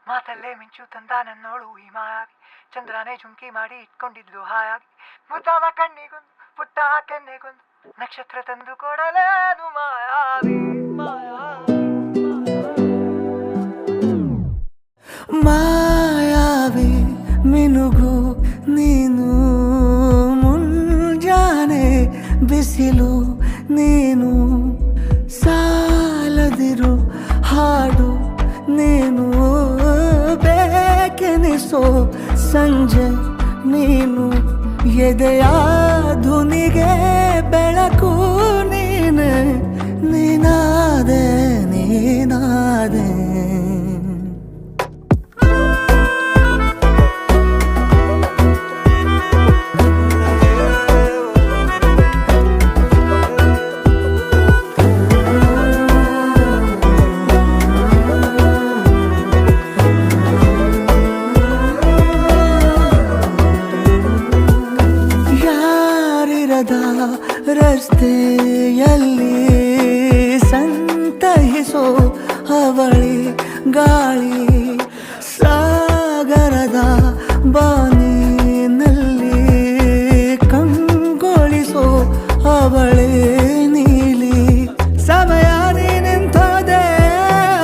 ಮಾತಲ್ಲೇ ಮಿಂಚು ತಂದ ನನ್ನೋಳು ಈ ಮಾಯಾವಿ, ಚಂದ್ರನೇ ಜುಂಕಿ ಮಾಡಿ ಇಟ್ಕೊಂಡಿದ್ಲು ಹಾಯಾಗಿ, ಮುದ್ದಾದ ಕಣ್ಣಿಗೊಂದು ಪುಟ್ಟ ಕೆನ್ನೆಗೊಂದು ನಕ್ಷತ್ರ ತಂದು ಕೊಡಲೇನು ಮಾಯಾವಿ ಮಾಯಾವಿ ಮಿನುಗು ನೀನು, ಮುಂಜಾನೆ ಬಿಸಿಲು ನೀನು, ಸಾಲದಿರು ಹಾಡು ನೀನು, ಬೇಕೆನಿಸೋ ಸಂಜೆ ನೀನು, ಎದೆಯ ಧುನಿಗೆ ಬೆಳಕು ನೀನೆ, ನೀನಾದೆ ನೀನಾದೆ. ರಸ್ತೆಯಲ್ಲಿ ಸಂತಹಿಸೋ ಅವಳಿ ಗಾಳಿ, ಸಾಗರದ ಬಾನಿನಲ್ಲಿ ಕಂಗೊಳಿಸೋ ಅವಳೆ ನೀಲಿ, ಸಮಯ ನಿಂತೋದೆ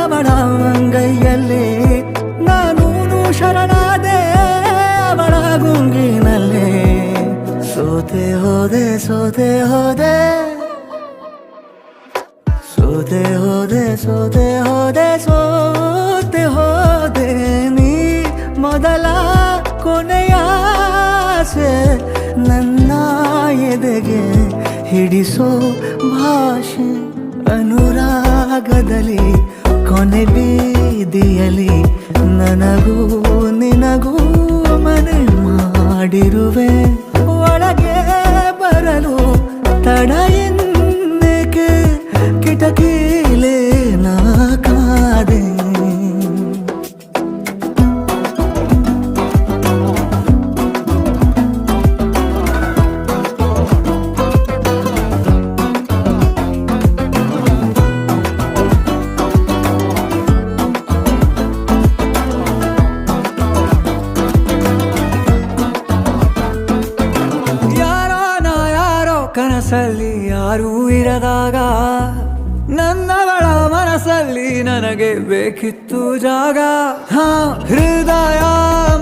ಅವಳ ಅಂಗೈಯಲ್ಲಿ, ನಾನು ಶರಣಾದೆ ಅವಳ ಗುಂಗಿನಲ್ಲಿ, ಸೋತೆ ಹೋದೆ ಸೋತೆ ಹೋದೆ ಸೋತೆ ಹೋದೆ ಸೋತೆ ಹೋದೆ ಸೋತೆ ಹೋದೆ, ನೀ ಮೊದಲ ಕೊನೆಯ ಆಸೆ, ನನ್ನ ಎದೆಗೆ ಹಿಡಿಸೋ ಭಾಷೆ, ಅನುರಾಗದಲ್ಲಿ ಕೊನೆ ಬೀದಿಯಲ್ಲಿ ನನಗೂ ನಿನಗೂ ಮನೆ ಮಾಡಿರುವೆ, ಒಳಗೆ ಬರಲು ತಡ ಎನ್ನಕ್ಕೆ ಕಿಟಕಿಲೇ ನಾ ಕಾದೆ. ಕನಸಲ್ಲಿ ಯಾರೂ ಇರದಾಗ ನನ್ನವಳ ಮನಸ್ಸಲ್ಲಿ ನನಗೆ ಬೇಕಿತ್ತು ಜಾಗ, ಹೃದಯ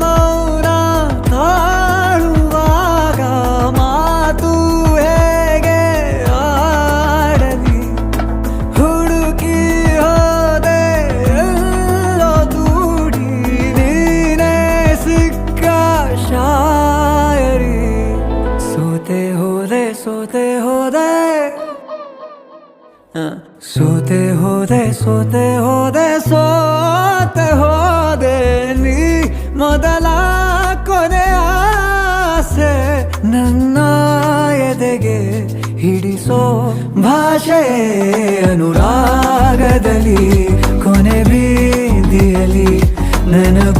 ಮೌನ ತಾಳುವಾಗ ಮಾತು ಹೇಗೆ ಆಡಲಿ, ಹುಡುಕಿ ಹೋದೆ ಎಲ್ಲೋ ದೂಡಿ ನೀನೇ ಸಿಕ್ಕ ಶಾಯರಿ, ಸೋತೆ ಹೋದೆ ಸೋತೆ ಹೋದೆ ಸೋತೆ ಹೋದೆ ಸೋತೆ ಹೋದೆ ಸೋತೆ ಹೋದೆ, ನೀ ಮೊದಲ ಕೊನೆ ಆಸೆ, ನನ್ನ ಎದೆಗೆ ಹಿಡಿಸೋ ಭಾಷೆ, ಅನುರಾಗದಲ್ಲಿ ಕೊನೆ ಬೀದಿಯಲ್ಲಿ ನನಗೂ